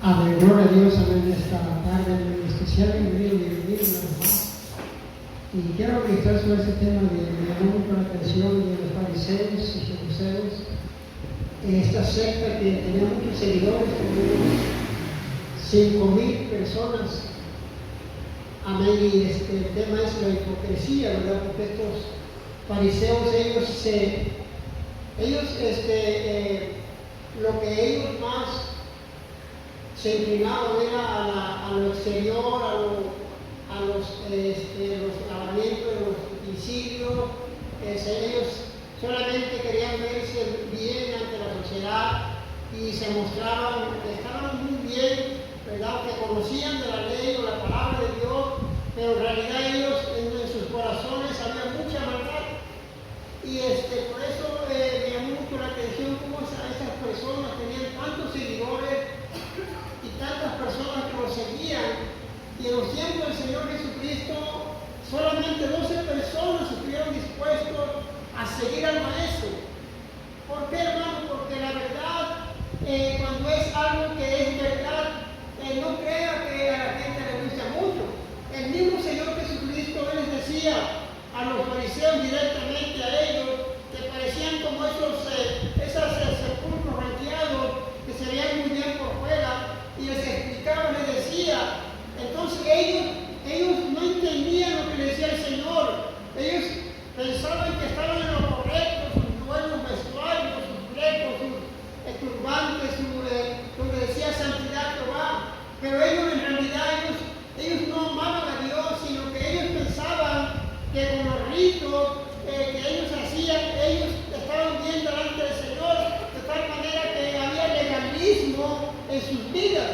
Amén, gloria a Dios, amén, esta tarde muy especial, bienvenido una vez más. Y quiero ministrar sobre este tema de amor con la atención de los fariseos y saduceos, esta secta que tenía muchos seguidores, como unos 5,000 personas. Amén, y el tema es la hipocresía, ¿verdad? Porque estos fariseos, lo que ellos más se inclinaban era a lo exterior, a los lavamientos de los utensilios. Ellos solamente querían verse bien ante la sociedad y se mostraban, estaban muy bien, ¿verdad? Que conocían de la ley o la palabra de Dios, pero en realidad ellos en sus corazones había mucha maldad. Y por eso me llamó mucho la atención cómo esas personas tenían tantos seguidores y tantas personas que lo seguían. Y en los tiempos del Señor Jesucristo, solamente 12 personas estuvieron dispuestos a seguir al Maestro. ¿Por qué, hermano? Porque la verdad, cuando es algo que es verdad, no crea que a la gente le gusta mucho. El mismo Señor Jesucristo les decía a los fariseos directamente a ellos, que parecían como esos sepulcros ranqueados, que se veían muy bien por fuera, y les explicaba, les decía. Entonces ellos no entendían lo que les decía el Señor. Ellos pensaban que estaban en lo correcto, sus buenos vestuarios, sus flecos, sus turbantes, donde decía santidad Jehová. Pero ellos en realidad, ellos no amaban a Dios, sino que ellos pensaban que con los ritos que ellos hacían, ellos estaban bien delante del Señor, de tal manera que había legalismo en sus vidas.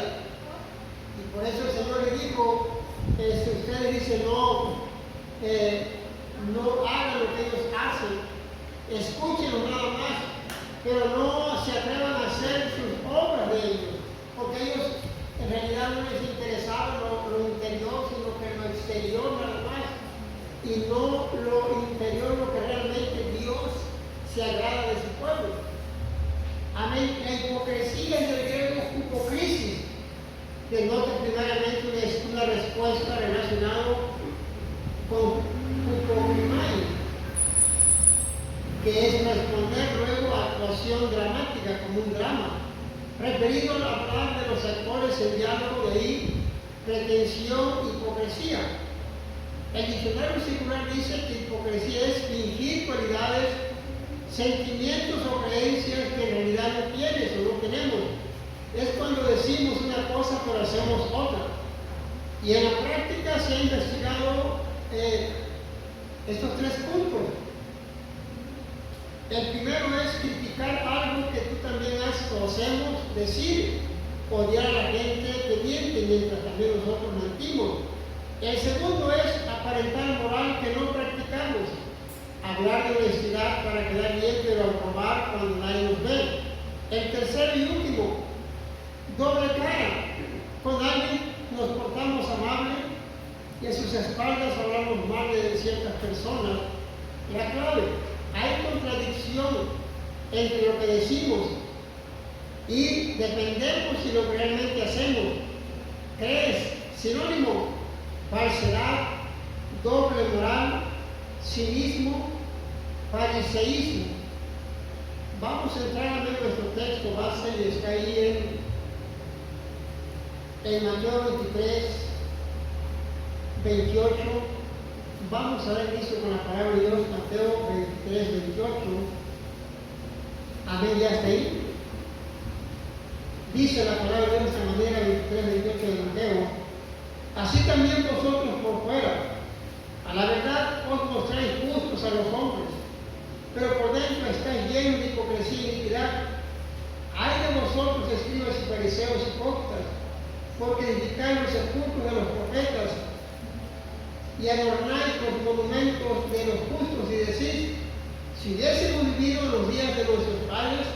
Y por eso el Señor le dijo, si ustedes dicen no hagan lo que ellos hacen, escúchenlo nada más, pero no se atrevan a hacer sus obras de ellos, porque ellos en realidad no les interesaba lo interior, sino que lo exterior nada más, y no lo interior, lo que realmente Dios se agrada de su pueblo. Amén. La hipocresía es del griego hipocrisis, denota primariamente una respuesta relacionada con hipocrimai, que es responder luego a actuación dramática, como un drama, referido al hablar de los actores en diálogo, de ahí pretensión, hipocresía. El diccionario secular dice que hipocresía es fingir cualidades, sentimientos o creencias que en realidad no tienes o no tenemos. Es cuando decimos una cosa pero hacemos otra. Y en la práctica se ha investigado estos 3 puntos. El primero es criticar algo que tú también haces o hacemos, decir, odiar a la gente que miente mientras también nosotros mentimos. El segundo es aparentar moral que no practicamos, hablar de honestidad para quedar bien pero aprobar cuando nadie nos ve. El tercero y último, doble cara. Con alguien nos portamos amable y a sus espaldas hablamos mal de ciertas personas. La clave, hay contradicción entre lo que decimos y dependemos de lo que realmente hacemos. ¿Qué es? Sinónimo: falsedad, doble moral, cinismo, fariseísmo. Vamos a entrar a ver nuestro texto base, y está ahí en Mateo 23, 28. Vamos a ver inicio con la palabra de Dios, Mateo 23, 28. Amén, ya está ahí. Dice la palabra de Dios de esta manera, 23, 28 de Mateo: así también vosotros por fuera, a la verdad os mostráis justos a los hombres, pero por dentro estáis llenos de hipocresía y iniquidad. Ay de vosotros, escribas y fariseos hipócritas, porque edificáis los sepulcros de los profetas y adornáis los monumentos de los justos, y decís: si hubiésemos vivido en los días de nuestros padres,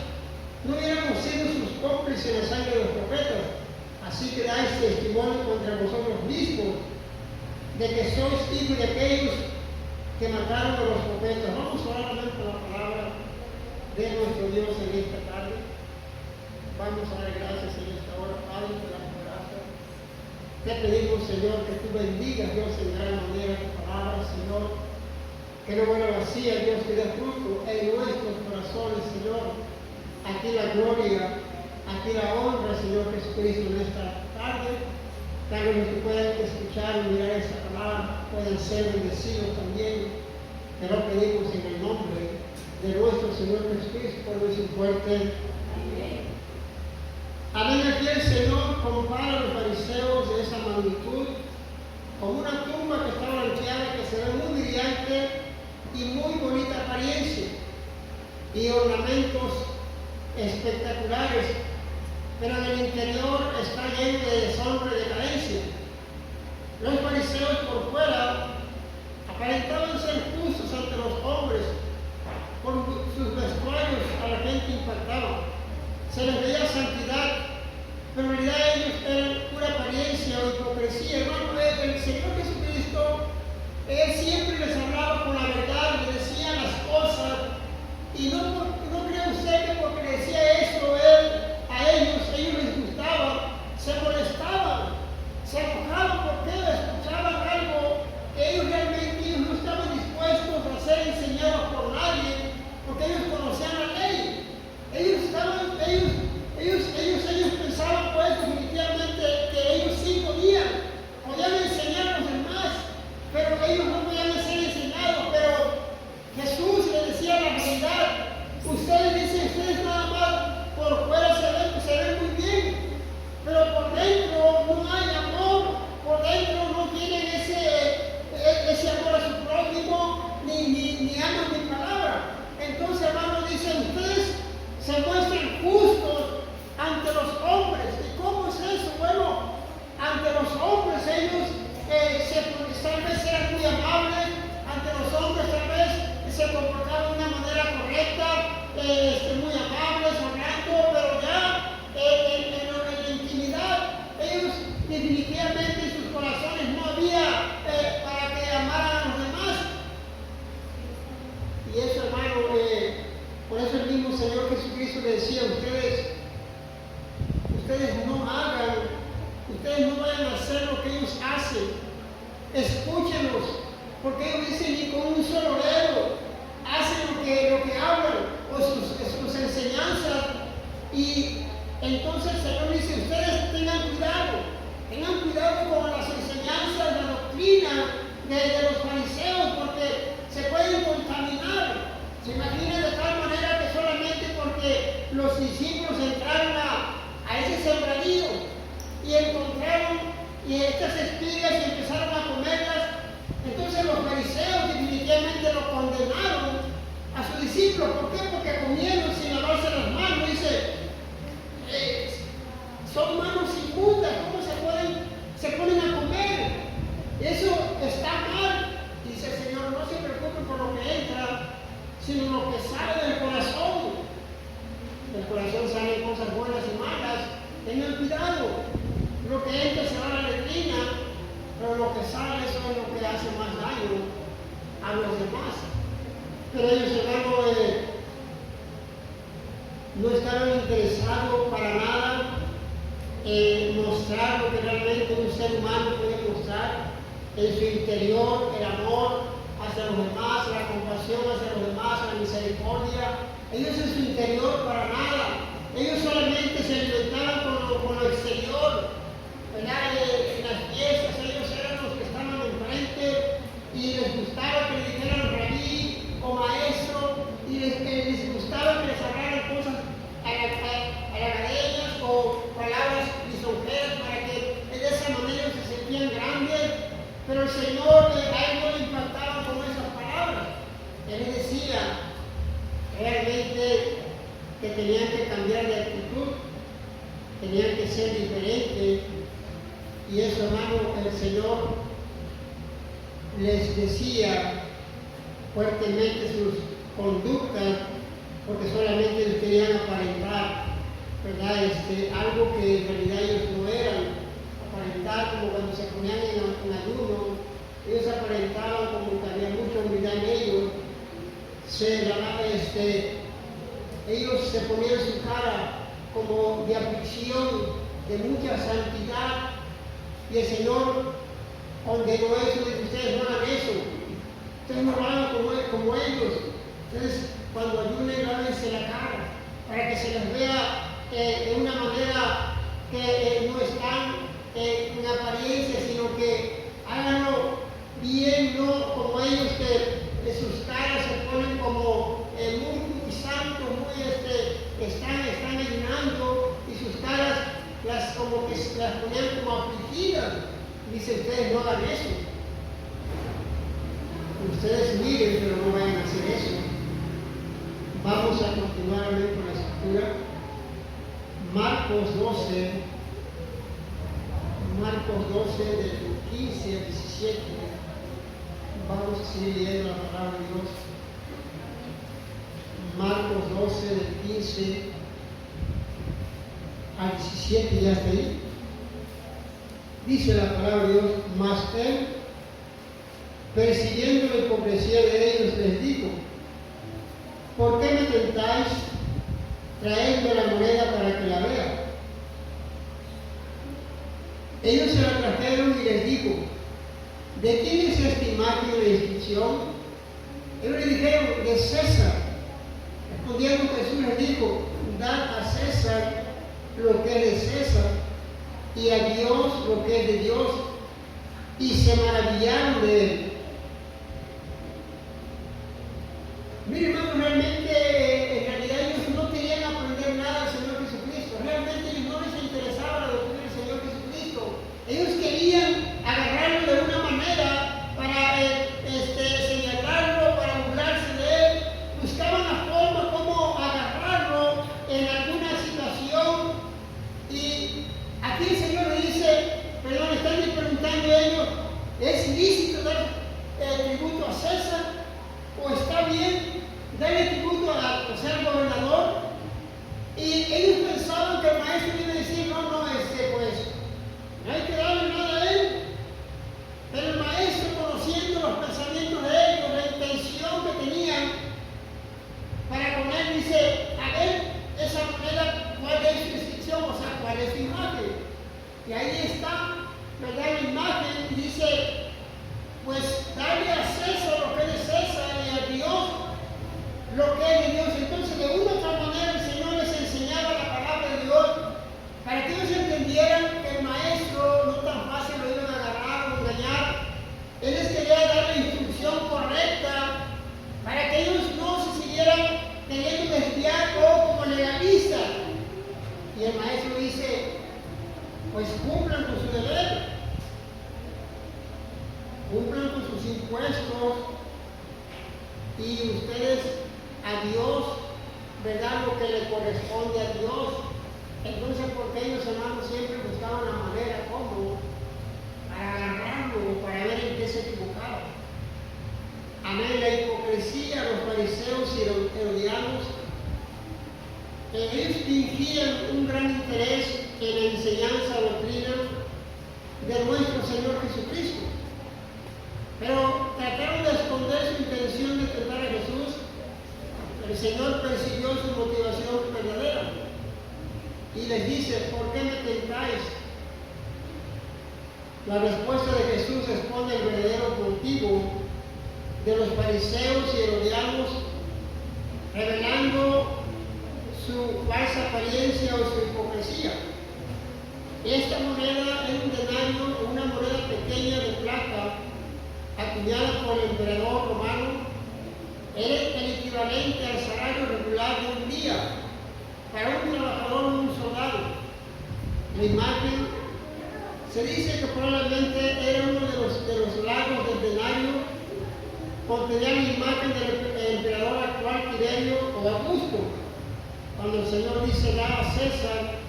no hubiéramos sido sus cómplices en la sangre de los profetas. Así que dais testimonio contra vosotros mismos de que sois hijos de aquellos que mataron a los profetas. Vamos a orar por la palabra de nuestro Dios en esta tarde. Vamos a dar gracias en esta hora, Padre, por la Te pedimos, Señor, que tú bendigas, Dios, en gran manera tu palabra, Señor. Que no vuelva vacía, Dios, que dé fruto en nuestros corazones, Señor. A ti la gloria, a ti la honra, Señor Jesucristo, en esta tarde. Tal vez los que puedan escuchar y mirar esta palabra puedan ser bendecidos también. Te lo pedimos en el nombre de nuestro Señor Jesucristo, por un fuerte amén. Amén. Aquí el Señor compara a los fariseos de esa magnitud con una tumba que está blanqueada, que se ve muy brillante y muy bonita apariencia, y ornamentos espectaculares, pero en el interior está lleno de deshonra y decadencia. Los fariseos por fuera aparentaban ser justos ante los hombres, por sus vestuarios a la gente impactaba, se les veía santidad, pero en realidad ellos eran pura apariencia o hipocresía. Hermano, el Señor Jesucristo, Él siempre les hablaba con la verdad, les decía las cosas, y no crea usted que porque le decía eso a ellos les gustaba, se molestaban, se enojaban porque escuchaban algo que ellos realmente no estaban dispuestos a ser enseñados por nadie, porque ellos conocían la ley. Ellos pensaban pues definitivamente que ellos sí podían enseñar a los demás, pero ellos no podían ser enseñados. Pero Jesús les decía la realidad. Ustedes nada más por fuera se ven muy bien, pero por dentro no hay amor, por dentro no tienen ese amor a su prójimo, ni aman mi palabra. Entonces, hermano, dicen, ustedes se muestran justos ante los hombres. ¿Y cómo es eso? Bueno, ante los hombres ellos tal vez eran muy amables, ante los hombres tal vez se comportaban de una manera correcta, muy amables, hablando, pero ya en la intimidad ellos definitivamente en sus corazones no había para que amaran a los demás. Y eso, hermano, por eso el mismo Señor Jesucristo le decía a ustedes no vayan a hacer lo que ellos hacen, escúchenlos, porque ellos dicen ni con un solo dedo hacen lo que hablan, o sus enseñanzas. Y entonces el Señor dice, ustedes tengan cuidado con las enseñanzas, la doctrina de los fariseos, porque se pueden contaminar. Se imagina de tal manera que solamente porque los discípulos entraron a ese sembradío y encontraron estas espigas y empezaron a comerlas, entonces los fariseos definitivamente lo condenaron a sus discípulos. ¿Por qué? Porque comieron sin lavarse las manos. Dice, son manos inmundas, ¿cómo se ponen a comer? Eso está mal. Dice el Señor, no se preocupen por lo que entra, sino lo que sale del corazón. Del corazón salen cosas buenas y malas. Tengan cuidado. Lo que entra se va a la letrina, pero lo que sale eso es lo que hace más daño a los demás. Pero ellos, hermanos, no estaban interesados para nada en mostrar lo que realmente un ser humano puede mostrar en su interior: el amor hacia los demás, la compasión hacia los demás, la misericordia. Ellos en su interior para nada. Ellos solamente se alimentaban con lo exterior, ¿verdad? En las fiestas ellos eran los que estaban enfrente y les gustaba que le dijeran rabí o maestro, y les gustaba que les hablaran cosas halagadeñas o palabras lisonjeras para que de esa manera se sentían grandes. Pero el Señor a él no le impactaba con esas palabras. Él les decía realmente que tenían que cambiar de actitud, tenían que ser diferentes. Y eso, hermano, el Señor les decía fuertemente sus conductas, porque solamente ellos querían aparentar, ¿verdad? Algo que en realidad ellos no eran. Aparentar como cuando se ponían en ayuno, ellos aparentaban como que había mucha humildad en ellos. Ellos se ponían su cara como de aflicción, de mucha santidad, Y el Señor ordenó eso, de que ustedes no hagan eso. Ustedes no lo hagan como ellos. Entonces, cuando ayunen, lávense la cara, para que se les vea de una manera que no están en apariencia, sino que háganlo bien, no como ellos que sus caras se ponen como muy santos, muy están ayunando y sus caras como que las ponían como afligidas. Dice, ustedes no hagan eso. Ustedes miren, pero no vayan a hacer eso. Vamos a continuar con la escritura. Marcos 12, del 15 al 17. Vamos a seguir leyendo la palabra de Dios. Marcos 12, del 15 al 17, ya está ahí. Dice la palabra de Dios, mas él, persiguiendo la hipocresía de ellos, les dijo, ¿por qué me tentáis? Traedme la moneda para que la vea. Ellos se la trajeron y les dijo, ¿de quién es esta imagen de inscripción? Ellos le dijeron, de César. Respondiendo Jesús les dijo, dad a César lo que es de César y a Dios lo que es de Dios. Y se maravillaron de él. Mire, hermano, realmente, en realidad ellos no querían aprender nada del Señor Jesucristo. Realmente ellos no les interesaba la doctrina del Señor Jesucristo. Ellos querían agarrarlo de una manera para señalarlo, para burlarse de él. Buscaban la forma como agarrarlo en alguna situación. Y aquí el Señor le dice, perdón, están preguntando ellos, ¿es lícito dar tributo a César? ¿O está bien darle tributo al gobernador? Y ellos pensaban que el maestro iba a decir, no, pues, no hay que darle nada a él. Pero el maestro, conociendo los pensamientos de ellos, la intención que tenían para con él, dice, a ver, esa moneda, ¿cuál es su inscripción? O sea, ¿cuál es su imagen? Y ahí está, ¿verdad? La imagen, y dice, pues, dale a César lo que es de César y a Dios lo que es de Dios. Entonces, de una u otra manera, el Señor les enseñaba la palabra de Dios para que ellos entendieran que el maestro no tan fácil lo iban a agarrar o engañar. Él les quería dar la instrucción correcta para que ellos no se siguieran queriendo desviar o como legalistas. Y el maestro dice, pues cumplan con su deber, cumplan con sus impuestos y ustedes a Dios, ¿verdad? Lo que le corresponde a Dios. Entonces, ¿por qué ellos, hermanos, siempre buscaban la manera como para agarrarlo, para ver en qué se equivocaba? Amén. La hipocresía, los fariseos y los herodianos, ellos fingían un gran interés en la enseñanza doctrina de nuestro Señor Jesucristo. Pero trataron de esconder su intención de tentar a Jesús. El Señor persiguió su motivación verdadera y les dice, ¿por qué me tentáis? La respuesta de Jesús responde el verdadero motivo de los fariseos y herodianos, revelando su falsa apariencia o su hipocresía. Esta moneda es un denario, una moneda pequeña de plata, acuñada por el emperador romano, era el equivalente al salario regular de un día para un trabajador o un soldado. La imagen se dice que probablemente era uno de los lagos del denario, contenía la imagen del emperador actual Tiberio o Augusto. Cuando el Señor dice da a César,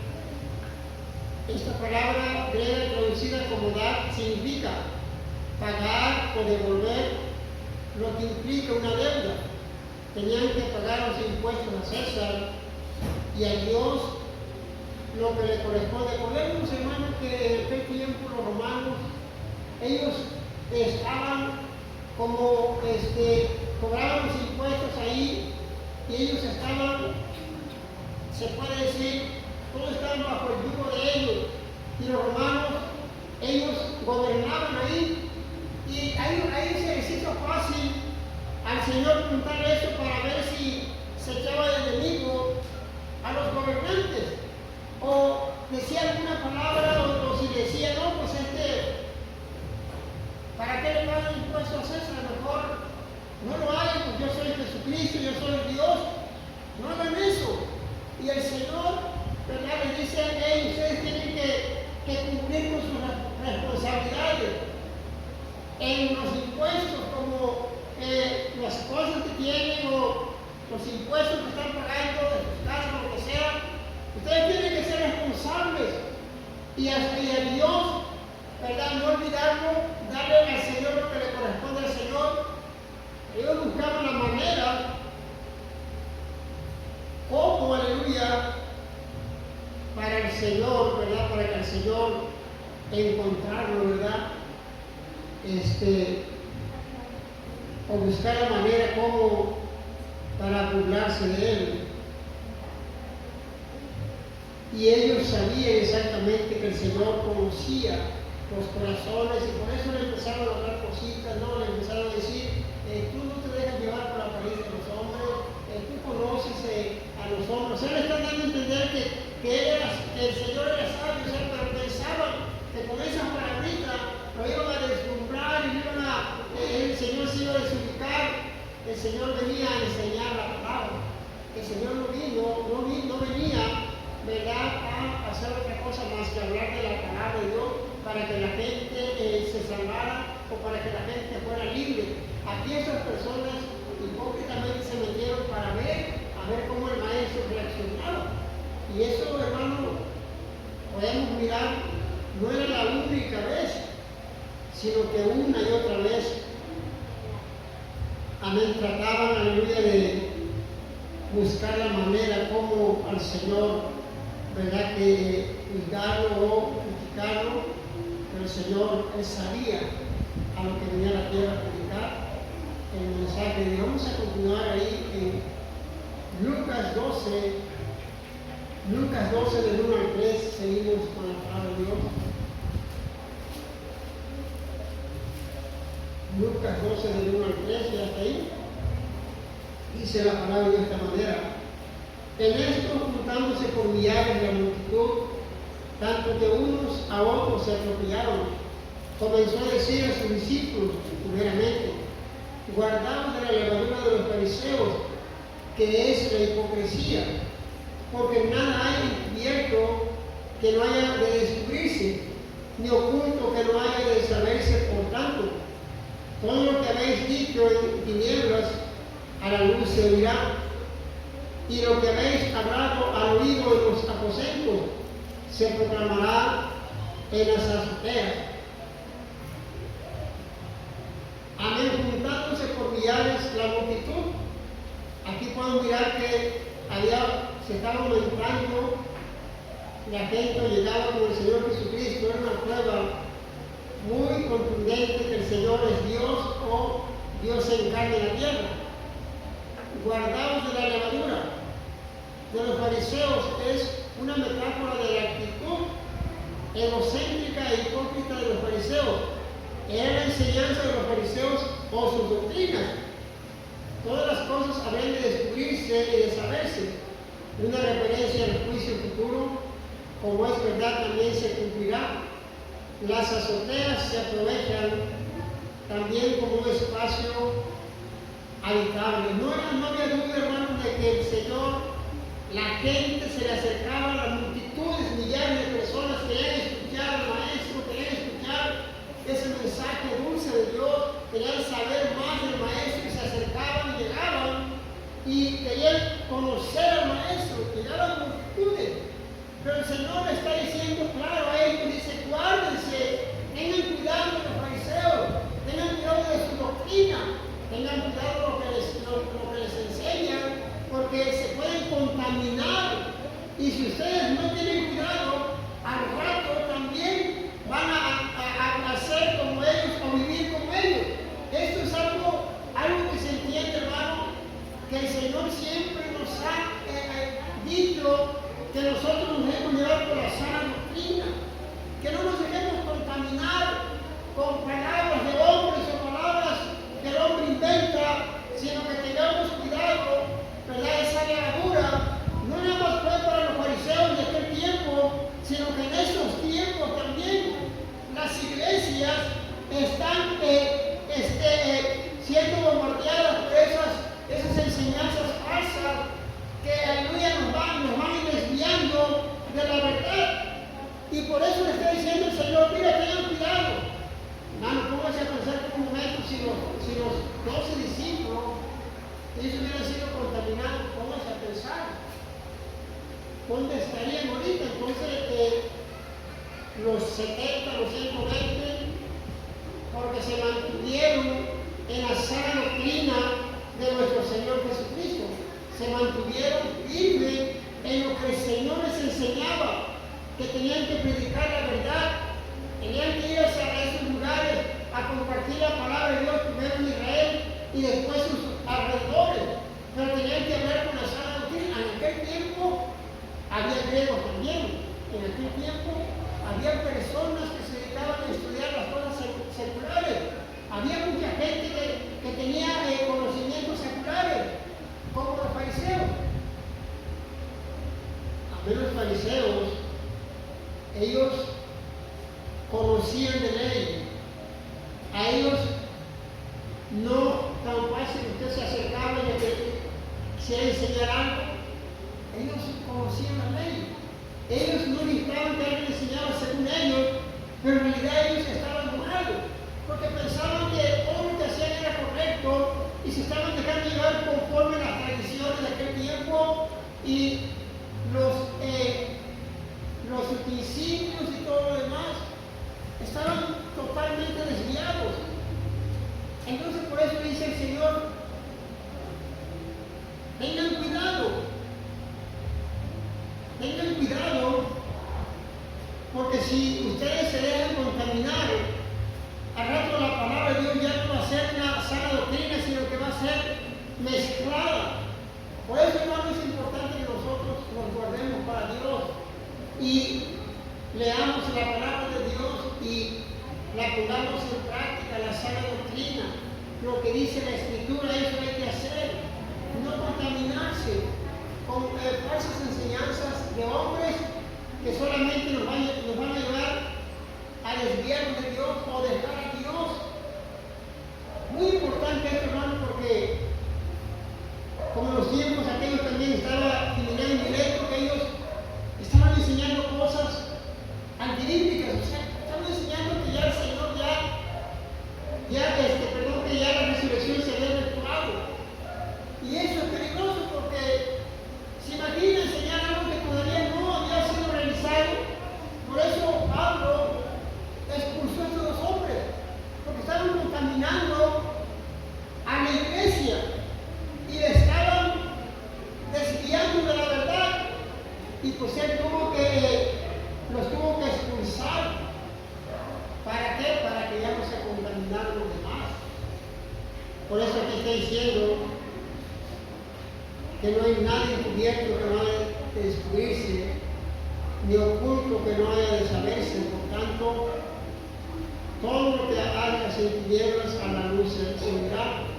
esta palabra griega traducida como dar significa pagar o devolver, lo que implica una deuda. Tenían que pagar los impuestos a César y a Dios lo que le corresponde. Recordemos, hermanos, que en aquel tiempo los romanos, ellos estaban como cobraban los impuestos ahí y ellos estaban, se puede decir, todos estaban bajo el yugo de ellos. Y los romanos, ellos en los impuestos, como las cosas que tienen o los impuestos que están pagando de sus casas, lo que sea. Ustedes tienen que ser responsables y a Dios, ¿verdad? No olvidarlo, darle al Señor lo que le corresponde al Señor. Ellos buscaban la manera, como, aleluya, para el Señor, ¿verdad? Para que el Señor encontrarlo, ¿verdad? O buscar la manera como para burlarse de Él. Y ellos sabían exactamente que el Señor conocía los corazones y por eso le empezaron a hablar cositas, ¿no? Le empezaron a decir, tú no te dejas llevar por la apariencia de los hombres, tú conoces a los hombres. Él le está dando a entender que el Señor era sabio, pero pensaban que con esas palabritas lo iban a deslumbrar y el Señor se iba a desubicar. El Señor venía a enseñar la palabra. El Señor no venía, ¿verdad?, a hacer otra cosa más que hablar de la palabra de Dios para que la gente se salvara o para que la gente fuera libre. Aquí esas personas hipócritamente se metieron para ver cómo el maestro reaccionaba. Y eso, hermano, podemos mirar, no era la única vez, sino que una y otra vez, amén, trataban, aleluya, de buscar la manera como al Señor, ¿verdad?, que juzgarlo o criticarlo, pero el Señor, Él sabía a lo que venía a la tierra a predicar el mensaje. Y vamos a continuar ahí en Lucas 12, del 1 al 3, seguimos con la palabra de Dios. Lucas 12, del 1 al 3, y hasta ahí. Dice la palabra de esta manera: en esto, juntándose por millares la multitud, tanto que unos a otros se atropellaron, comenzó a decir a sus discípulos, primeramente, guardaos de la levadura de los fariseos, que es la hipocresía, porque nada hay encubierto que no haya de descubrirse, ni oculto que no haya de saberse. Por tanto, todo lo que habéis dicho en tinieblas, a la luz se oirá, y lo que habéis hablado al oído en los aposentos, se proclamará en las azoteas. Amén. Juntándose por millares la multitud. Aquí podemos mirar que se estaba aumentando la gente llegaba con el Señor Jesucristo. Era una prueba muy contundente que el Señor es Dios o Dios se encarna en la tierra. Guardaos de la levadura de los fariseos es una metáfora de la actitud egocéntrica e hipócrita de los fariseos. Era la enseñanza de los fariseos o sus doctrinas. Todas las cosas habrían de descubrirse y de saberse. Una referencia al juicio futuro, como es verdad, también se cumplirá. Las azoteas se aprovechan también como un espacio habitable. No había duda, hermanos, de que el Señor, la gente se le acercaba, las multitudes, millares de personas querían escuchar al Maestro, querían escuchar ese mensaje dulce de Dios, querían saber más del Maestro y se acercaban y llegaban y querían conocer al Maestro, llegaban multitudes. Pero el Señor le está diciendo claro a ellos, dice, guárdense, tengan cuidado de los fariseos, tengan cuidado de su doctrina, tengan cuidado de lo que les enseñan, porque se pueden contaminar. Y si ustedes no tienen cuidado, al rato también van a hacer como ellos o vivir como ellos. Esto es algo que se entiende, hermano, que el Señor siempre nos ha dicho que nosotros nos debemos llevar por la sana doctrina, que no nos dejemos contaminar con palabras de hombres o palabras que el hombre inventa, sino que tengamos cuidado, ¿verdad? Esa levadura no nada más fue para los fariseos de aquel tiempo, sino que en estos tiempos también las iglesias están siendo bombardeadas por esas enseñanzas falsas que aleluya nos van desviando de la verdad. Y por eso le está diciendo el Señor, mira, tengan cuidado. Hermano, ¿cómo póngase a pensar por un momento si los 12 discípulos, ellos hubieran sido contaminados, póngase a pensar. ¿Dónde estarían ahorita? Entonces, los 70, los 120, porque se mantuvieron en la sana doctrina de nuestro Señor Jesucristo. Se mantuvieron firmes en lo que el Señor les enseñaba, que tenían que predicar la verdad, tenían que ir a esos lugares a compartir la palabra de Dios, primero en Israel y después sus alrededores, pero tenían que hablar con la sana doctrina. En aquel tiempo había griegos también, en aquel tiempo había personas que se dedicaban a estudiar las cosas seculares, había mucha gente que tenía conocimientos seculares, como los fariseos. A ver, los fariseos, ellos conocían de ley, a ellos no tan fácil usted se acercaba y le enseñar algo, ellos conocían la ley. Ellos no necesitaban que alguien les enseñara según ellos, pero en realidad ellos estaban mal, porque pensaban que todo lo que hacían era correcto y se estaban dejando llevar conforme a las tradiciones de aquel tiempo y los utensilios y todo lo demás estaban totalmente desviados. Entonces por eso dice el Señor, tengan cuidado, porque si ustedes se dejan contaminar, al rato la palabra de Dios ya no va a ser una sana doctrina, sino que va a ser mezclada. Por eso, hermano, es importante que nosotros nos guardemos para Dios y leamos la palabra de Dios y la pongamos en práctica, la sana doctrina. Lo que dice la Escritura, eso hay que hacer. No contaminarse con falsas enseñanzas de hombres que solamente nos van a llevar a desviarnos de Dios o dejar a Dios. Muy importante esto, hermano, porque como en los tiempos aquellos también estaba Ginebra y Mileto, que ellos estaban enseñando cosas antibíblicas, o sea, estaban enseñando que ya el Señor que ya la resurrección se había efectuado. Y eso es peligroso porque se imagina enseñar algo que todavía no había sido realizado. Por eso Pablo expulsó a estos dos hombres, porque estaban contaminando a la iglesia y le estaban desviando de la verdad, y pues él los tuvo que expulsar. ¿Para qué? Para que ya no se contaminaran los demás. Por eso aquí está diciendo que no hay nadie encubierto que no haya de descubrirse, ni oculto que no haya de saberse. Por tanto, todo lo que hagas en tinieblas a la luz se verá,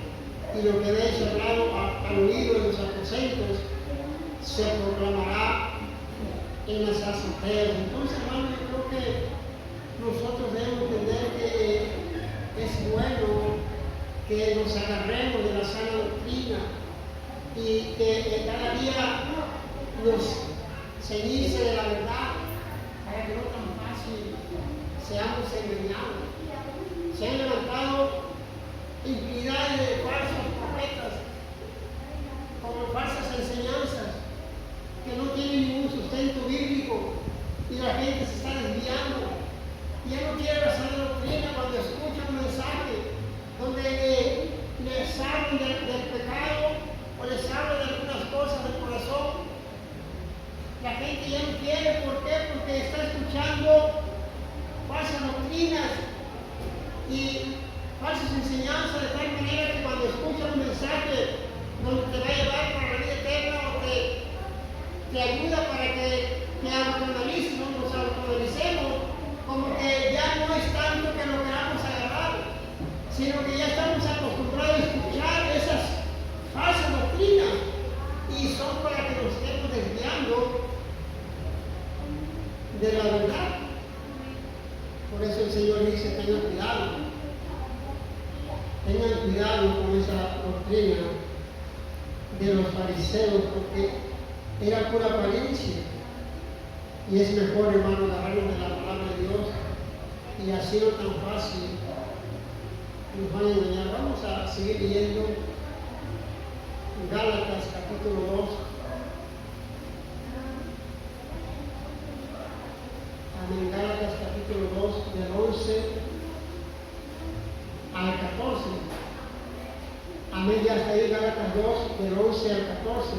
y lo que veis hablado al oído de los aposentos se proclamará en las asambleas. Entonces, hermano, yo creo que nosotros debemos entender que es bueno que nos agarremos de la sana doctrina y que cada día nos ceñirse de la verdad para que no tan fácil seamos engañados. Se han levantado infinidad de falsos profetas con falsas enseñanzas que no tienen ningún sustento bíblico y la gente se está desviando. Ya no quiere la sana doctrina cuando escucha un mensaje donde les hablan del pecado o les hablan de algunas cosas del corazón. La gente ya no quiere. ¿Por qué? Porque está escuchando falsas doctrinas y falsas enseñanzas, de tal manera que cuando escuchan un mensaje donde te va a llevar para la vida eterna o te ayuda para que te autoanalices, no nos autoanalicemos, como que ya no es tanto que lo queramos agarrar, sino que ya estamos acostumbrados a escuchar esas falsas doctrinas y son para que nos estemos desviando de la verdad. Por eso el Señor dice: tengan cuidado con esa doctrina de los fariseos, porque era pura apariencia. Y es mejor, hermano, agarrarnos de la palabra de Dios y así no tan fácil nos van a engañar. Vamos a seguir leyendo Gálatas capítulo 2. Amén. Gálatas capítulo 2, del 11 al 14. Amén. Ya está ahí Gálatas 2, del 11 al 14.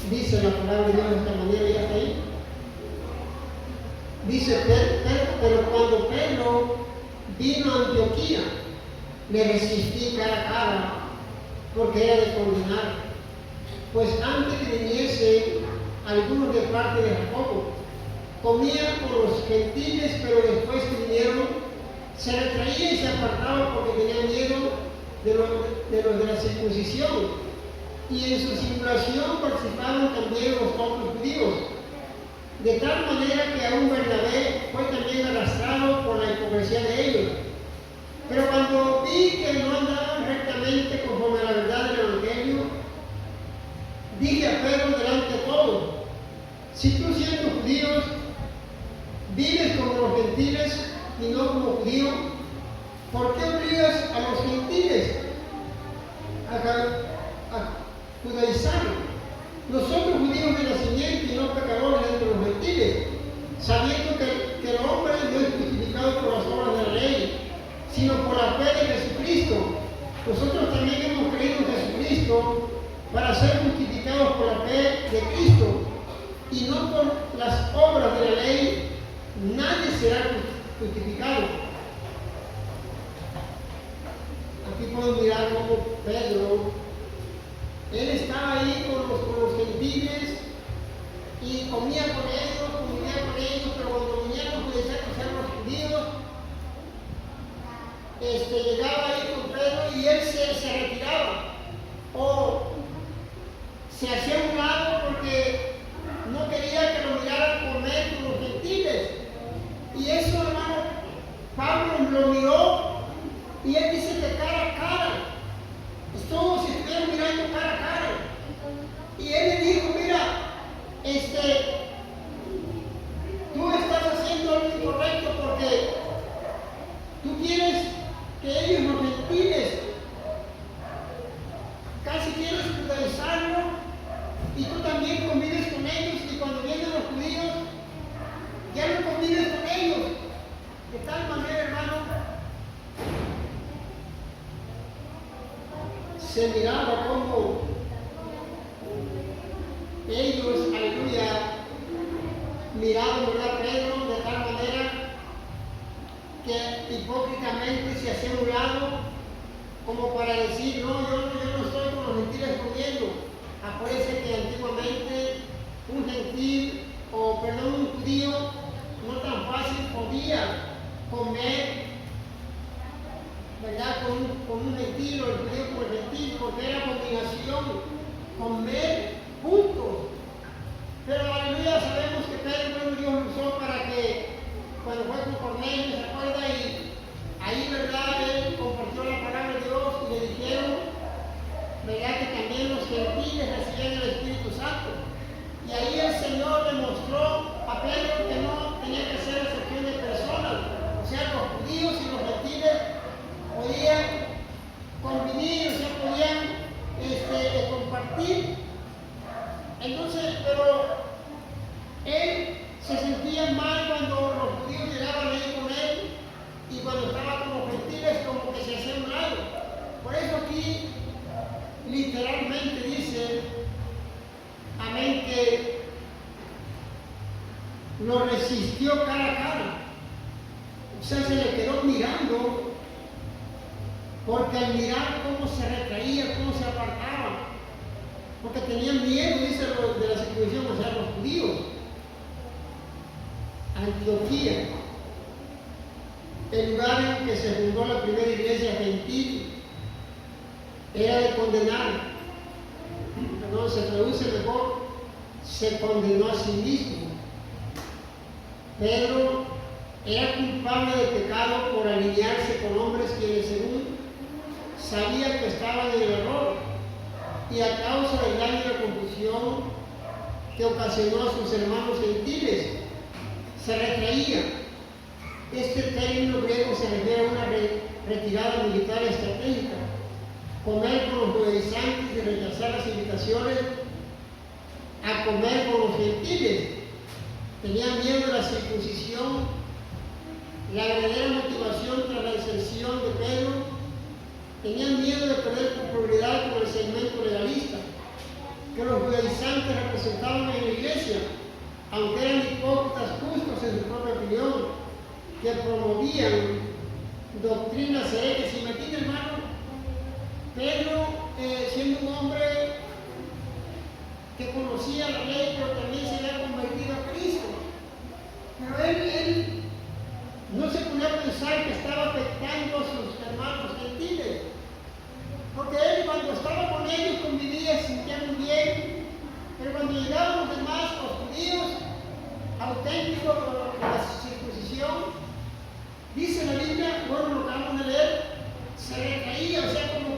Dice la palabra de Dios de esta manera, ya está ahí. Dice, pero cuando Pedro vino a Antioquía, le resistí cara a cara, porque era de condenar. Pues antes que viniesen algunos de parte de Jacobo, comían con los gentiles, pero después que vinieron, se retraía y se apartaba porque tenía miedo de los de la circuncisión. Y en su simulación participaron también los otros judíos. De tal manera que aún Bernabé fue también arrastrado por la hipocresía de ellos. Pero cuando vi que no andaban rectamente conforme a la verdad del Evangelio, dije a Pedro delante de todos: si tú siendo judíos vives como los gentiles y no como judíos, ¿por qué obligas a los gentiles a judaizar? Nosotros judíos de nacimiento y no pecadores entre los gentiles, sabiendo que el hombre no es justificado por las obras de la ley, sino por la fe de Jesucristo. Nosotros también hemos creído en Jesucristo para ser justificados por la fe de Cristo y no por las obras de la ley. Nadie será justificado. Aquí podemos mirar cómo Pedro, él estaba ahí con los gentiles y comía con ellos, pero cuando vinieron a ser los judíos, llegaba ahí con Pedro y él se retiraba o se hacía a un lado porque no quería que lo miraran comer con los gentiles. Y eso, hermano, Pablo lo miró y él dice de cara a cara. Es como si estuvieran mirando cara a cara. Y él le dijo: mira, tú estás haciendo lo incorrecto porque tú quieres que ellos, los gentiles, casi quieres judaizarlo, y tú también convives con ellos, y cuando vienen los judíos, ya no convives con ellos. De tal manera, hermano, se miraba como ellos, aleluya, miraban, ¿verdad?, Pedro, de tal manera que hipócritamente se hacía a un lado, como para decir: no, yo no estoy con los gentiles comiendo. Acuérdense que antiguamente un judío no tan fácil podía comer, ¿verdad?, con un gentil, o el judío con el gentil, porque era abominación comer juntos. Pero aleluya, sabemos que Pedro, Dios lo usó para que cuando fue con Cornelio, ¿se acuerda? Y ahí, ¿verdad?, él compartió la palabra de Dios y le dijeron, ¿verdad?, que también los gentiles recibían el Espíritu Santo. Y ahí el Señor le mostró a Pedro que no tenía que hacer excepción de personas. O sea, los judíos y los gentiles podían convivir, o sea, podían compartir. Entonces, pero él se sentía mal cuando los judíos llegaban ahí con él, y cuando estaba con los gentiles, como que se hacía un lado. Por eso aquí literalmente dice, amén, que lo resistió cara a cara. O sea, se le quedó mirando, porque al mirar cómo se retraía, cómo se apartaba, porque tenían miedo, dice, de la circuncisión, o sea, los judíos. Antioquía, el lugar en que se fundó la primera iglesia gentil, era de condenar. No se traduce mejor, se condenó a sí mismo. Pedro era culpable de pecado por alinearse con hombres quienes, según sabían que estaban en el error, y a causa del daño y la confusión que ocasionó a sus hermanos gentiles, se retraía. Este término griego se refiere a una retirada militar estratégica, comer con los judaizantes y rechazar las invitaciones a comer con los gentiles. Tenían miedo de la circuncisión, la verdadera motivación tras la deserción de Pedro. Tenían miedo de perder popularidad con el segmento legalista que los judaizantes representaban en la iglesia, aunque eran hipócritas justos en su propia opinión, que promovían doctrinas herejes. ¿Y me entiende, hermano? Pedro, siendo un hombre que conocía la ley, pero también se había convertido a Cristo. Pero él no se ponía a pensar que estaba afectando a sus hermanos gentiles. Porque él, cuando estaba con ellos, convivía, se sentía muy bien. Pero cuando llegaban los demás, los judíos auténticos con la circuncisión, dice la Biblia, bueno, lo que vamos a leer, se recaía, o sea, como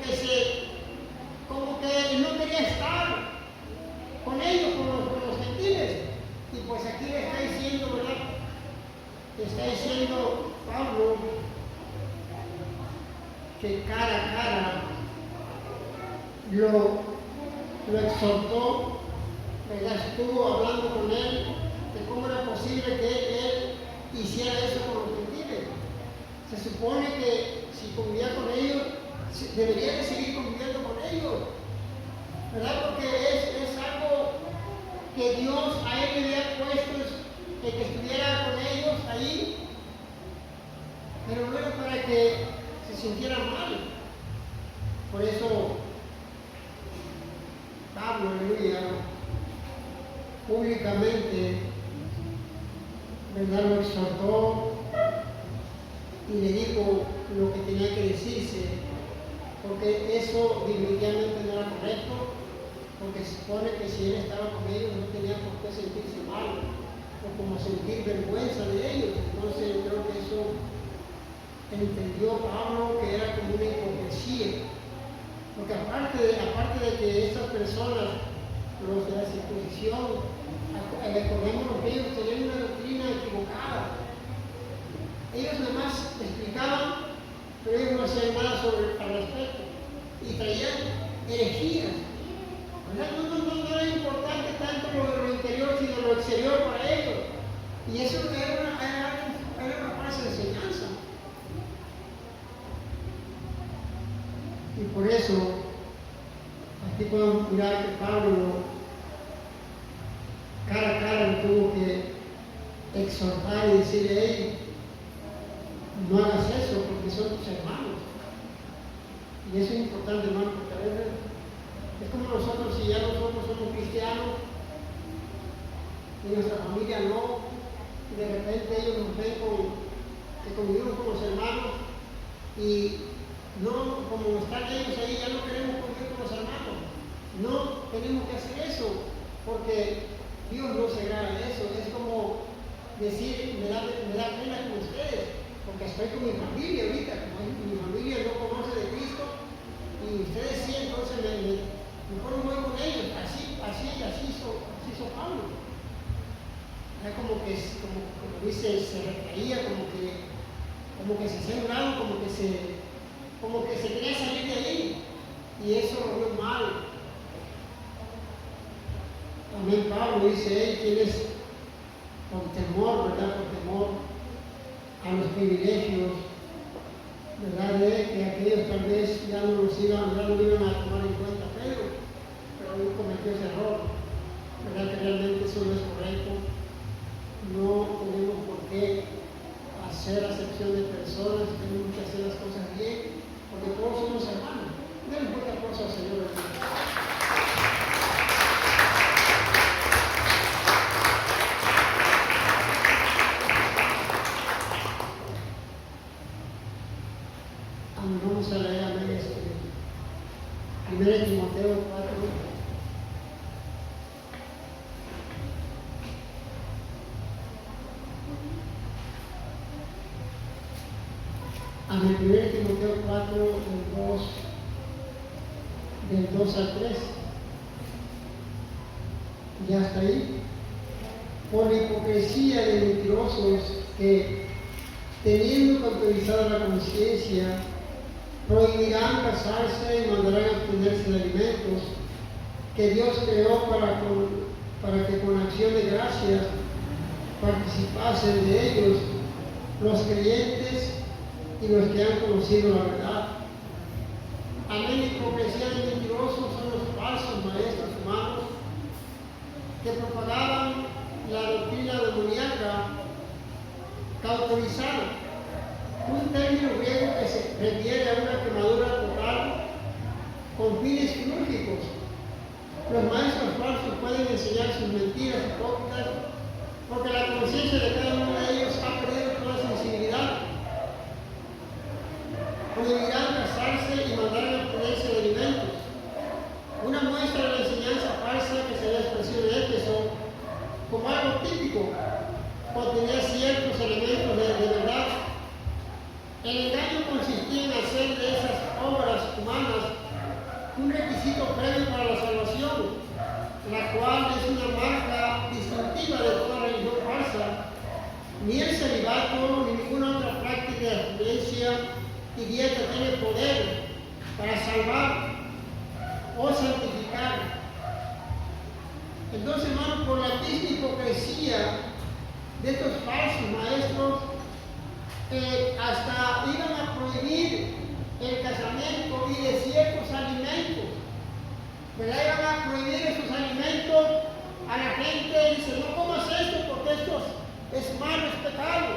que no quería estar con ellos, con los gentiles. Y pues aquí le está diciendo, ¿verdad? Le está diciendo Pablo que cara a cara lo exhortó, ¿verdad? Estuvo hablando con él de cómo era posible que él hiciera eso con los gentiles. Se supone que si convivía con ellos, debería de seguir conviviendo con ellos, ¿verdad? Porque es algo que Dios a él le había puesto, que estuviera con ellos ahí, pero no era para que se sintiera mal. Por eso Pablo, aleluya, públicamente, ¿verdad?, lo exhortó y le dijo lo que tenía que decirse, porque eso definitivamente no era correcto, porque se supone que si él estaba con ellos no tenía por qué sentirse mal o como sentir vergüenza de ellos. Entonces creo que eso entendió Pablo que era como una hipocresía, porque aparte de que estas personas, los de la circuncisión, recordemos que ellos tenían una doctrina equivocada. Ellos nada más explicaban, pero ellos no hacían nada al respecto y traían herejías. No era importante tanto lo interior, sino lo exterior para ellos. Y eso era una falsa enseñanza. Y por eso, aquí podemos mirar que Pablo, cara a cara, tuvo que exhortar y decirle: hey, no hagas eso porque son tus hermanos. Y eso es importante, hermano, porque a veces es como nosotros, si ya nosotros somos cristianos y nuestra familia no, y de repente ellos nos ven que convivimos con los hermanos y no, como están ellos ahí, ya no queremos convivir con los hermanos. No tenemos que hacer eso, porque Dios no se agrada de eso. Es como decir, me da pena con ustedes, porque estoy con mi familia ahorita, como mi familia no conoce de Cristo, y ustedes sí, entonces mejor no voy con ellos. Así hizo Pablo. Era como dice, se retraía, como que se hacía un lado, como que se quería salir de ahí, y eso lo vio mal. También Pablo dice: hey, tienes por temor, ¿verdad? Por temor a los privilegios, ¿verdad? De que aquellos tal vez ya no iban a tomar en cuenta Pedro, pero él cometió ese error, ¿verdad? Que realmente eso no es correcto. No tenemos por qué hacer acepción de personas, tenemos que hacer las cosas bien, porque todos somos hermanos. Denle un fuerte aplauso al Señor. Vamos a leer a ver 1 Timoteo 4. A 1 Timoteo 4, del 2 al 3. Ya está ahí. Por la hipocresía de mentirosos que, teniendo cauterizada la conciencia, prohibirán casarse y mandarán a abstenerse de alimentos que Dios creó para que con acción de gracias participasen de ellos los creyentes y los que han conocido la verdad. Amén. Hipocresía y mentirosos son los falsos maestros humanos que propagaban la doctrina demoníaca cauterizada, un término griego que se refiere a una quemadura total con fines quirúrgicos. Los maestros falsos pueden enseñar sus mentiras hipócritas porque la conciencia de cada uno de ellos ha perdido toda sensibilidad. Prohibirán casarse y mandar a abstenerse de alimentos. Una muestra de la enseñanza falsa que se ve expresión en Éfeso como algo típico, contenía ciertos elementos de verdad. El engaño consistía en hacer de esas obras humanas un requisito previo para la salvación, la cual es una marca distintiva de toda religión falsa. Ni el celibato ni ninguna otra práctica de abstinencia y dieta tiene poder para salvar o santificar. Entonces, hermano, por la misma hipocresía de estos falsos maestros, hasta iban a prohibir el casamiento y de ciertos alimentos. ¿Verdad? Iban a prohibir esos alimentos a la gente. Dice, no comas esto porque esto es malo, es pecado.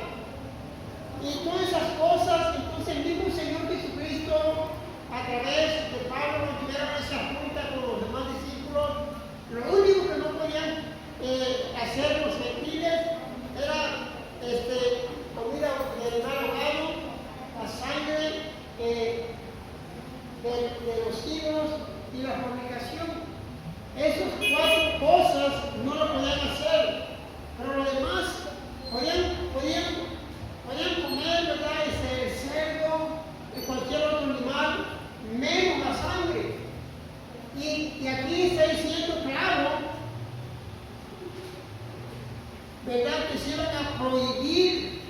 Y todas esas cosas, entonces el mismo Señor Jesucristo, a través de Pablo, nos tuvieron esa junta con los demás discípulos. Lo único que no podían hacer los gentiles era comida de animal ahogado, la sangre de los ídolos y la fornicación. Esas 4 cosas no lo podían hacer, pero lo demás podían comer, ¿verdad? El cerdo y cualquier otro animal, menos la sangre. Y aquí está diciendo claro, ¿verdad? Que se iban a prohibir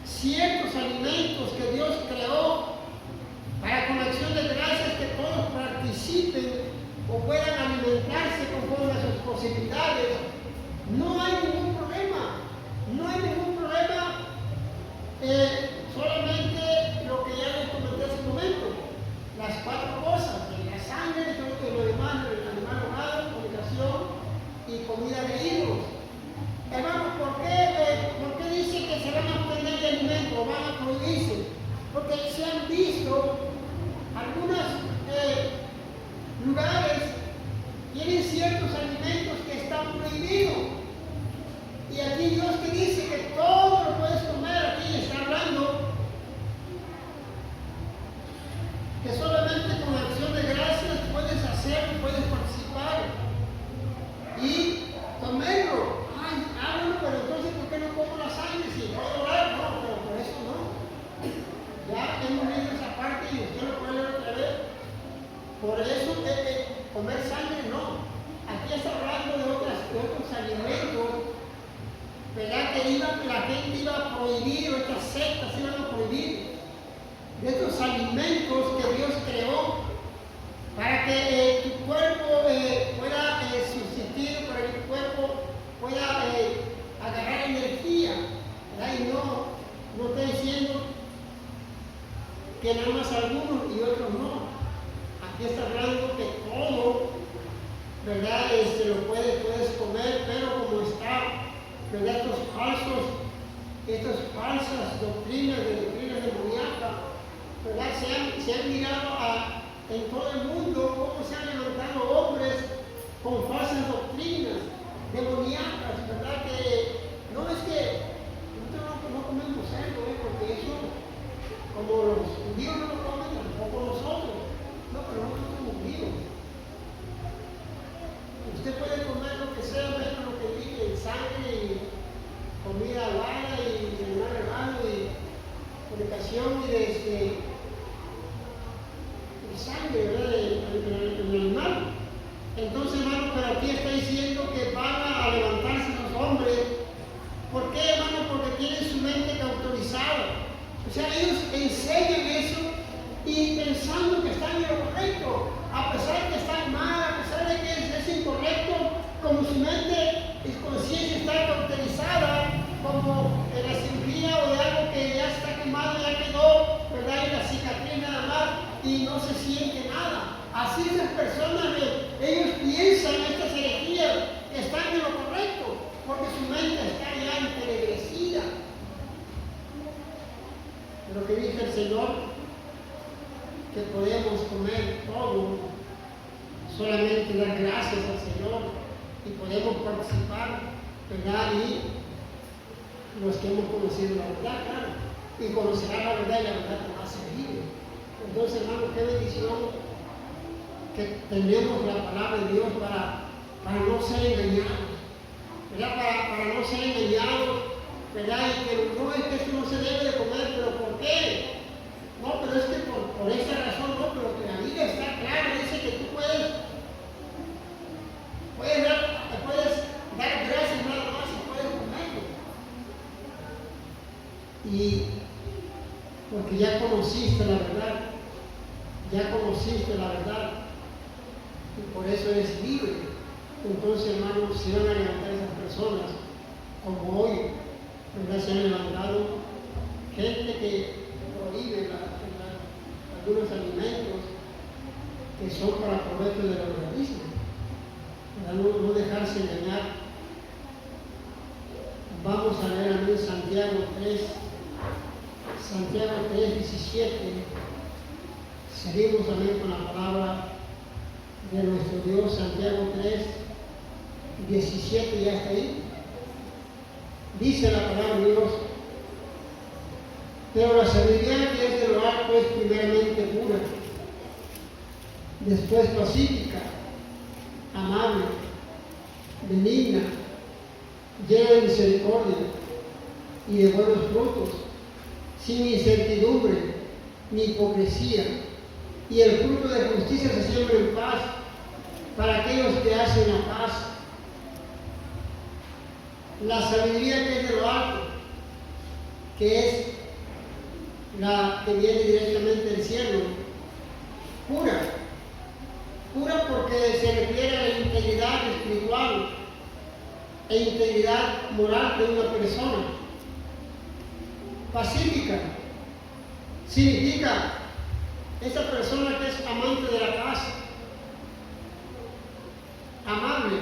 ciertos alimentos que Dios creó para con acción de gracias que todos participen o puedan alimentarse conforme a sus posibilidades. No hay ningún problema, solamente lo que ya les comenté hace un momento, las 4 cosas, la sangre, lo demás, el animal ahogado, fornicación y comida de ídolos. Hermanos, ¿por qué dice que se van a abstener de alimentos o van a prohibirse? Porque se han visto algunos lugares tienen ciertos alimentos que están prohibidos. Y aquí Dios te dice que todo lo puedes comer. Aquí está hablando que solamente con acción de gracias puedes hacer, puedes participar y comerlo. Bueno, pero entonces ¿por qué no como la sangre? Si puedo orar, no, pero por eso no. Ya hemos leído esa parte y usted lo puede leer otra vez. Por eso comer sangre no. Aquí está hablando de otros alimentos, ¿verdad? Que la gente iba a prohibir, o estas sectas iban a prohibir, de estos alimentos que Dios creó para que tu cuerpo pueda subsistir, para que tu cuerpo pueda agarrar energía, ¿verdad? Y no estoy diciendo que nada más algunos y otros no. Aquí está hablando que todo, ¿verdad? Lo puedes comer, pero como está, ¿verdad? Estas falsas doctrinas demoníacas, ¿verdad? Se han mirado en todo el mundo cómo se han levantado hombres con falsas doctrinas demoníacas, ¿verdad? Que no es que nosotros no comemos cerdo, porque eso, como los judíos no lo comen, tampoco nosotros. No, pero nosotros somos judíos. Usted puede comer lo que sea, menos lo que dice, sangre y comida alada y animal hermano y fornicación y sangre, ¿verdad? El animal. Entonces, hermano, pero aquí está diciendo que van a levantarse los hombres. ¿Por qué, hermano? Porque tienen su mente cauterizada. O sea, ellos enseñan eso y se siente nada. Así esas personas, ellos piensan estas herejías que están en lo correcto, porque su mente está ya entenebrecida. Pero que dice el Señor, que podemos comer todo, solamente dar gracias al Señor y podemos participar, ¿verdad? Y los que hemos conocido la verdad, claro, y conocerán la verdad y la verdad te va a ser libre. Entonces, hermano, qué bendición que tenemos la palabra de Dios para no ser engañados, ¿verdad? Para no ser engañados, ¿verdad? Y que no es que esto no se debe de comer, pero ¿por qué? No, pero es que por esa razón no, pero que la Biblia está clara, dice que tú puedes dar gracias nada más y puedes comerlo. Y porque ya conociste la verdad, y por eso eres libre. Entonces, hermanos, se van a levantar esas personas, como hoy, ¿verdad? Se han levantado gente que prohíbe algunos alimentos que son para provecho del organismo, ¿verdad? No dejarse engañar. Vamos a leer en Santiago 3:17. Seguimos también con la palabra de nuestro Dios. Santiago 3:17, ya está ahí. Dice la palabra de Dios: pero la sabiduría que es de lo alto es primeramente pura, después pacífica, amable, benigna, llena de misericordia y de buenos frutos, sin incertidumbre ni hipocresía, y el fruto de justicia se siembra en paz para aquellos que hacen la paz. La sabiduría que es de lo alto, que es la que viene directamente del cielo, pura porque se refiere a la integridad espiritual e integridad moral de una persona. Pacífica significa esa persona que es amante de la paz. Amable,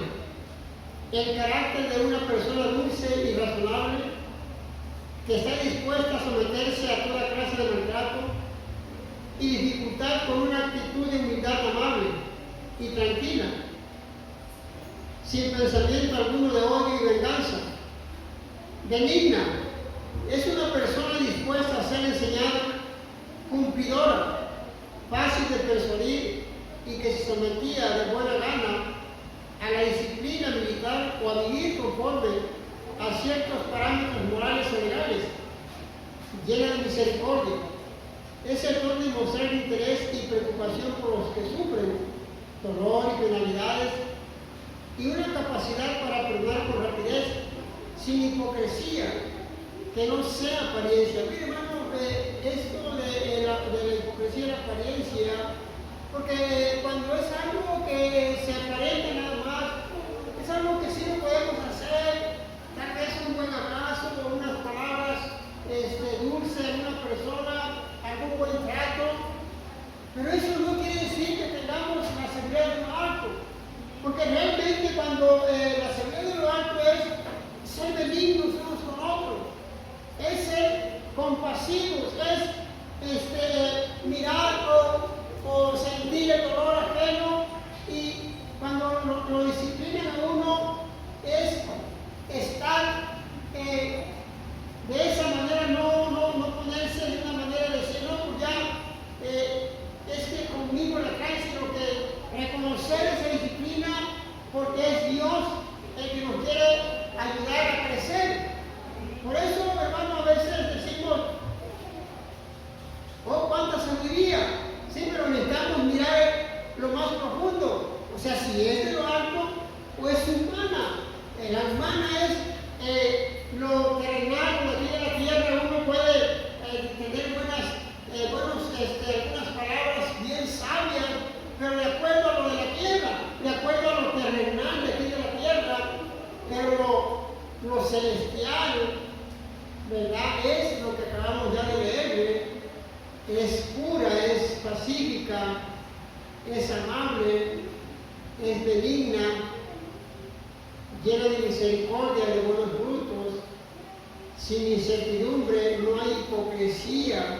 el carácter de una persona dulce y razonable, que está dispuesta a someterse a toda clase de maltrato y dificultad con una actitud de humildad amable y tranquila, sin pensamiento alguno de odio y venganza. Benigna, es una persona dispuesta a ser enseñada, cumplidora, fácil de persuadir y que se sometía de buena gana a la disciplina militar o a vivir conforme a ciertos parámetros morales o legales, llena de misericordia. Es el don de mostrar interés y preocupación por los que sufren dolor y penalidades, y una capacidad para perdonar con rapidez, sin hipocresía, que no sea apariencia. Mire, hermano, esto de la hipocresía y la apariencia, porque cuando es algo que se aparenta nada más, es algo que sí lo podemos hacer. Tal vez un buen abrazo o unas palabras dulces a una persona, algún buen trato, pero eso no quiere decir que tengamos la seguridad de lo alto, porque realmente cuando la seguridad de lo alto es ser benignos unos con otros, es ser compasivos, es mirar o sentir el dolor ajeno, y cuando lo disciplinan a uno es estar de esa manera, no ponerse de una manera de decir, no, pues ya es que conmigo la trae, sino que reconocer esa disciplina, porque es Dios el que nos quiere ayudar a crecer. Por eso, hermano, a veces decimos, oh, cuánta sabiduría, sí, pero necesitamos mirar lo más profundo, o sea, si es de lo alto o es humana. La humana es lo terrenal, lo que vive la tierra. Uno puede tener algunas palabras bien sabias, pero de acuerdo a lo de la tierra, de acuerdo a lo terrenal, llena de misericordia, de buenos frutos, sin incertidumbre, no hay hipocresía.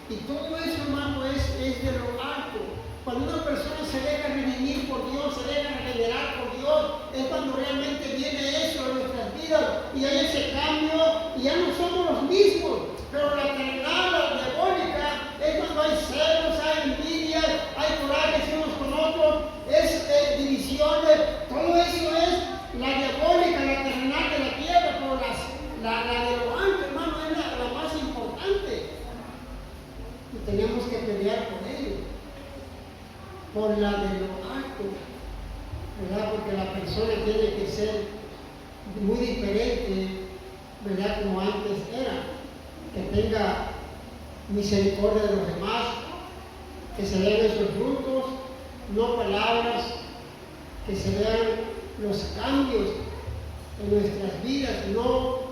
Y todo eso, hermano, es de lo alto. Cuando una persona se deja redimir por Dios, se deja regenerar por Dios, es cuando realmente viene eso en nuestras vidas y hay ese cambio y ya no somos los mismos. Pero la terrenal, la diabólica, es cuando hay celos, hay envidias, hay corajes unos con otros, es divisiones. Todo eso es la diabólica, la terrenal de la tierra, pero la de lo alto, hermano, es la más importante. Y tenemos que pelear por ello, por la de lo alto, ¿verdad? Porque la persona tiene que ser muy diferente, ¿verdad? Como antes era, que tenga misericordia de los demás, que se vean esos frutos, no palabras, que se vean los cambios en nuestras vidas, no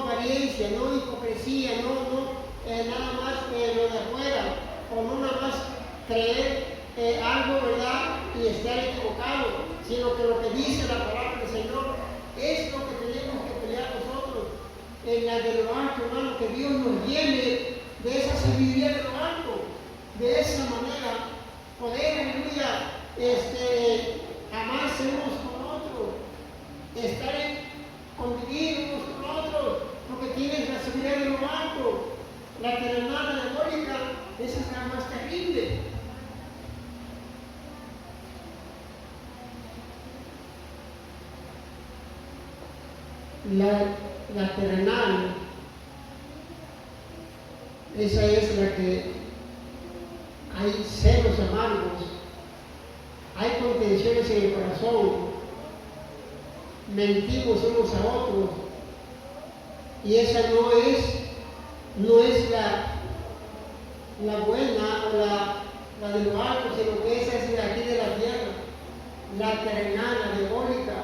apariencia, no hipocresía, nada más lo de afuera, o no nada más creer algo, ¿verdad? Y estar equivocado, sino que lo que dice la palabra del Señor es lo que tenemos que pelear nosotros, en la de lo alto, hermano, que Dios nos llene de esa sabiduría de lo alto, de esa manera, poder, aleluya, amarse unos con otros, estar convivir unos con otros, porque tienes la sabiduría de lo alto. La terrenal diabólica, esa es la más terrible. La terrenal, esa es la que hay celos amargos, hay contenciones en el corazón, mentimos unos a otros, y esa no es la buena o la de lo alto, sino que esa es de aquí de la tierra, la terrenal, la diabólica,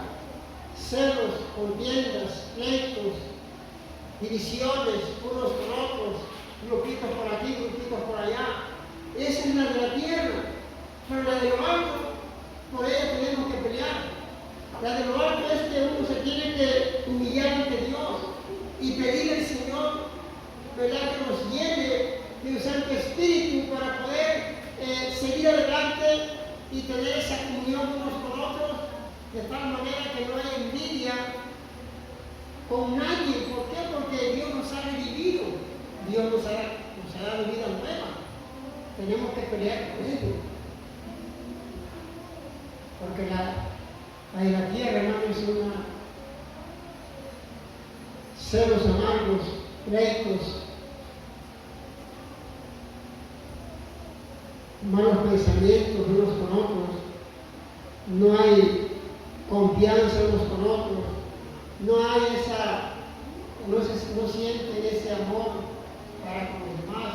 celos, contiendas, pleitos, divisiones unos con otros, grupitos por aquí, grupitos por allá. Esa es la de la tierra, pero la de lo alto, por ella tenemos que pelear. La de lo alto es que uno se tiene que humillar ante Dios y pedirle al Señor, ¿verdad?, que nos llene de un Santo Espíritu para poder seguir adelante y tener esa comunión unos con otros, de tal manera que no haya envidia con nadie. ¿Por qué? Porque Dios nos ha redimido, Dios nos ha dado vida nueva. Tenemos que pelear con ello, porque la tierra, hermano, es celos amargos, pleitos, malos pensamientos unos con otros, no hay confianza unos con otros, no hay no sienten ese amor para con los demás.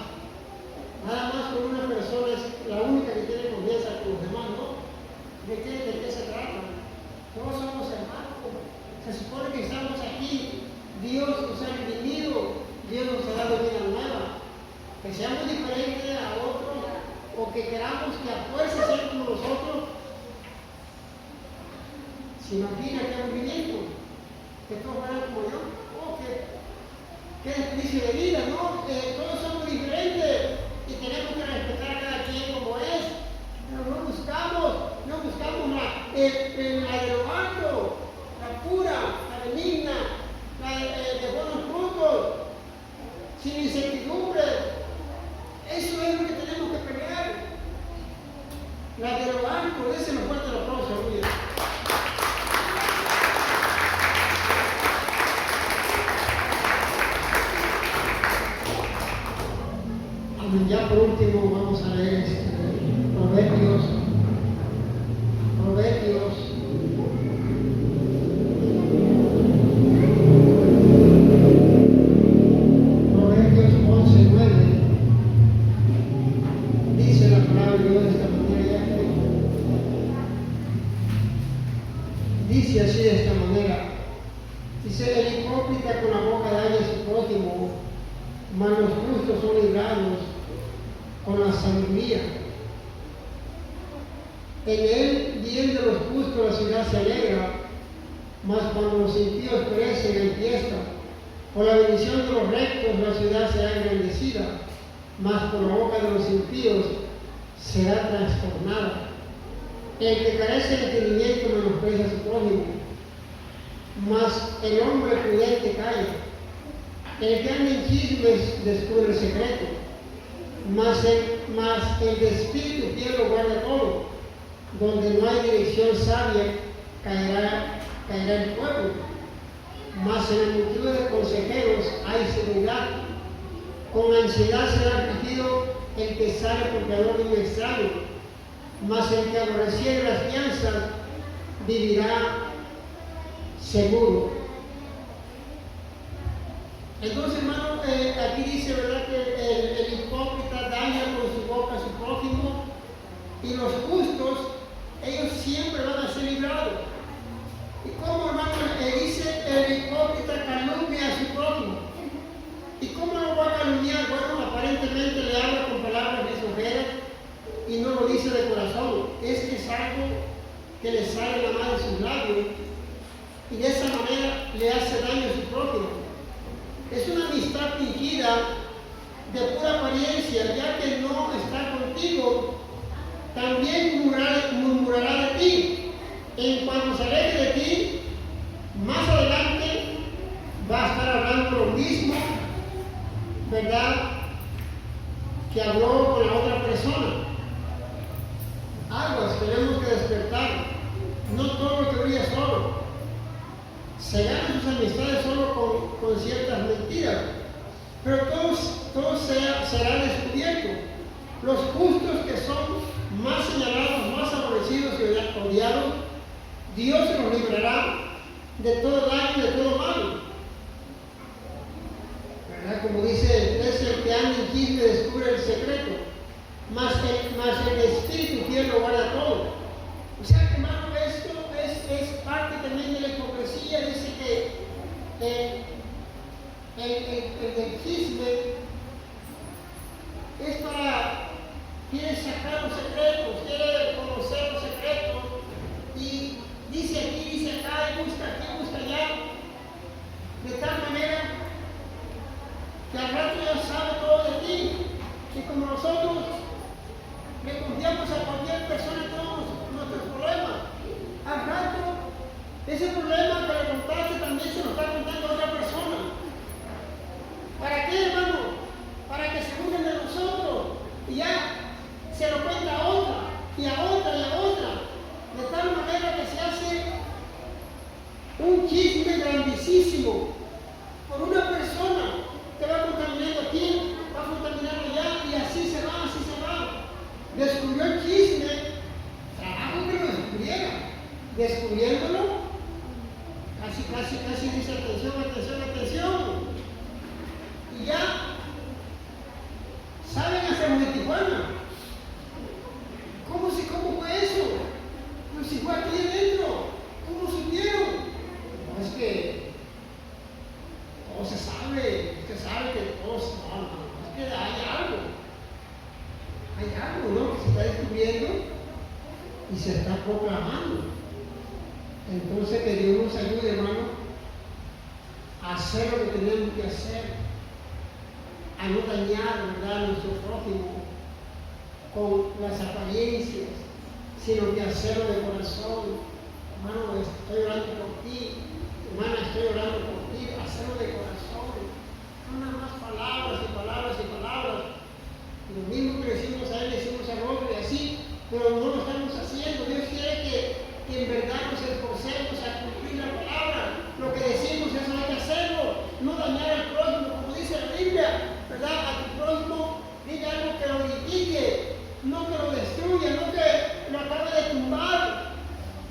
Nada más con una persona es la única que tiene confianza con los demás, ¿no? ¿De qué se trata? Todos somos hermanos. Se supone que estamos aquí, Dios nos ha redimido, Dios nos ha dado vida nueva. Que seamos diferentes a otros o que queramos que a fuerza sean como nosotros, se imagina que aburrimiento, que todos fueran como yo. Oh, qué desperdicio de vida, ¿no? Todos somos diferentes y tenemos que respetar a cada quien como es, pero no buscamos la de lo alto, la pura, la benigna, la de buenos frutos, sin incertidumbre. Eso es lo que tenemos que pelear. La de lo alto, ese es lo fuerte de los aplausos, aleluya. Ya por último vamos a leer Proverbios 11:9. Dice la palabra de Dios de esta manera. Dice así de esta manera. Dice: el hipócrita con la boca daña a su prójimo, mas los justos son librados con la sabiduría. En él, viendo los justos, la ciudad se alegra, mas cuando los impíos perecen en fiesta, por la bendición de los rectos la ciudad será engrandecida, mas por la boca de los impíos será trastornada. El que carece de entendimiento menosprecia a su prójimo, mas el hombre prudente calla. El que anda en chismes descubre el secreto, mas el de espíritu fiel lo guarda todo. Donde no hay dirección sabia, caerá el pueblo. Mas en la multitud de consejeros hay seguridad. Con ansiedad será afligido el que sale por calor de un extraño. Mas el que aborreciere las fianzas vivirá seguro. Entonces, hermano, aquí dice, ¿verdad?, que el hipócrita daña con su boca a su prójimo, y los justos, ellos siempre van a ser librados. ¿Y cómo, hermano? Dice, el hipócrita calumnia a su prójimo. ¿Y cómo lo va a calumniar? Bueno, aparentemente le habla con palabras lisonjeras y no lo dice de corazón. Es que es algo que le sale la mano de sus labios, y de esa manera le hace daño a su prójimo. Es una amistad fingida de pura apariencia, ya que no está contigo, también murmurará de ti. En cuanto se aleje de ti, más adelante va a estar hablando lo mismo, ¿verdad?, que habló con la otra persona. Aguas, tenemos que despertar. No todo lo que brilla es oro. Se ganan sus amistades solo con ciertas mentiras, pero todos serán descubiertos. Los justos, que son más señalados, más aborrecidos y odiados, Dios los librará de todo daño y de todo mal. ¿Verdad? Como dice, es el que anda en chisme descubre el secreto, mas el espíritu fiel lo guarda todo. O sea que, hermano, esto es parte también de la hipocresía. Dice que el del chisme es quiere sacar los secretos, quiere conocer los secretos, y dice aquí, dice acá, y busca aquí, busca allá, de tal manera que al rato ya sabe todo de ti. Y como nosotros le confiamos a cualquier persona en todos nuestros problemas, al rato ese problema que le contaste también se lo está contando a otra persona. ¿Para qué, hermano? Para que se burlen de nosotros, y ya se lo cuenta a otra, y a otra, y a otra, de tal manera que se hace un chisme grandísimo por una persona que va contaminando aquí, va contaminando allá, y así se va, así se va. Descubrió el chisme, trabajo que lo descubriera. Descubriéndolo, casi dice atención. Y ya saben hacia los de Tijuana. ¿Cómo fue eso? Pues si fue aquí adentro, ¿cómo supieron? No, es que todo se sabe, que todos, no, es que hay algo, ¿no?, que se está descubriendo y se está proclamando. Entonces, que Dios nos ayude, hermano, a hacer lo que tenemos que hacer, a no dañar, ¿verdad?, a nuestro prójimo con las apariencias, sino que hacerlo de corazón. Hermano, estoy orando por ti, hermana, estoy orando por ti, hacerlo de corazón, no nada más palabras y palabras y palabras. Lo mismo que decimos a él, decimos al otro y así, pero no lo estamos haciendo. Dios quiere que en verdad nos esforcemos a cumplir la palabra. Lo que decimos, eso hay que hacerlo, no dañar al prójimo, como dice la Biblia, ¿verdad? A tu prójimo diga algo que lo edifique, no que lo destruya, no que lo acabe de tumbar,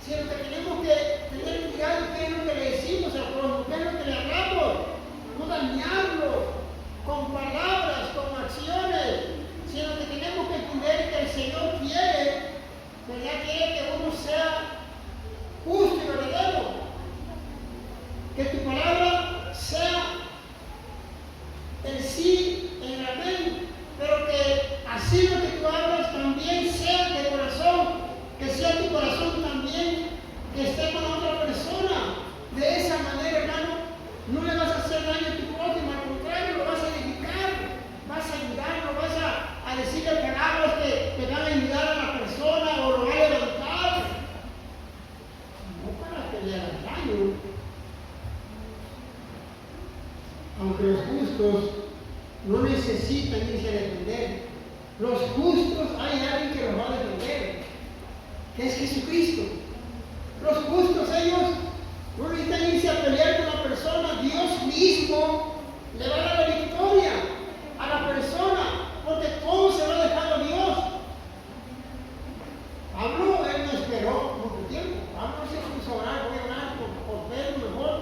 sino que tenemos que tener cuidado qué es lo que le decimos al prójimo, qué es lo que le hablamos, no dañarlo con palabras, con acciones, sino que tenemos que entender que el Señor quiere, ¿verdad?, quiere que uno sea justo y verdadero, que tu palabra sea el sí, el amén, pero que así lo que tú hablas también sea de corazón, que sea tu corazón también que esté con otra persona, aunque los justos no necesitan irse a defender. Los justos, hay alguien que los va a defender, que es Jesucristo. Los justos, ellos no necesitan irse a pelear con la persona. Dios mismo le va a dar la victoria a la persona, porque todo se lo ha dejado a Dios. Pablo, él no esperó mucho tiempo. Pablo se puso a orar, voy a orar por Pedro mejor,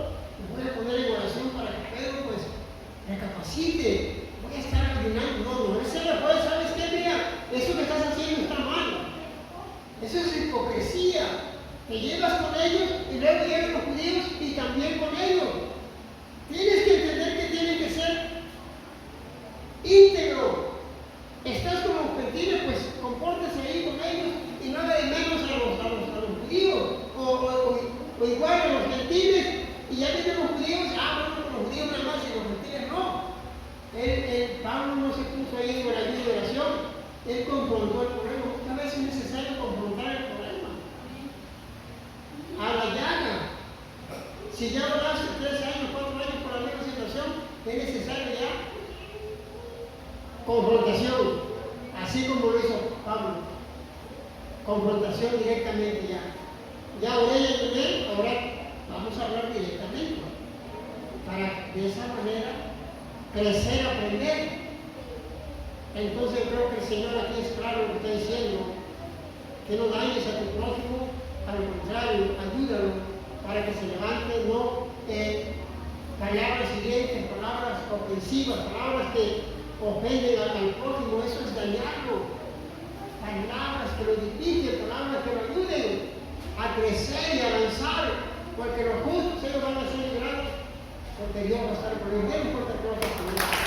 me voy a poner en oración para que Pedro pues recapacite, voy a estar ayunando. No, ese le puede, ¿sabes qué? Mira, eso que estás haciendo está mal. Eso es hipocresía. Te llevas con ellos y luego llegan los judíos y también con ellos. Tienes que entender que tiene que ser íntegro. Estás como gentiles, pues compórtese ahí con ellos y no haga de menos a los judíos. O igual a los gentiles, y ya que los judíos, bueno, con los judíos nada más y los gentiles no. Pablo no se puso ahí en ayuno de oración, él confrontó el problema. Muchas veces es necesario confrontar el problema. A la llaga. Si ya oraste 3 años, 4 años por la misma situación, es necesario ya confrontación, así como lo hizo Pablo. Confrontación directamente ya. Ya oré y ayuné, ahora vamos a hablar directamente. Para de esa manera crecer, aprender. Entonces creo que el Señor aquí es claro lo que está diciendo. Que no dañes a tu prójimo, al contrario, ayúdalo para que se levante, no palabras hirientes, palabras ofensivas, palabras que ofenden al prójimo, eso es dañarlo. Palabras que lo edifiquen, palabras que lo ayuden a crecer y avanzar, porque los justos ellos van a ser liberados, porque Dios va a estar con ellos. No importa qué va a pasar.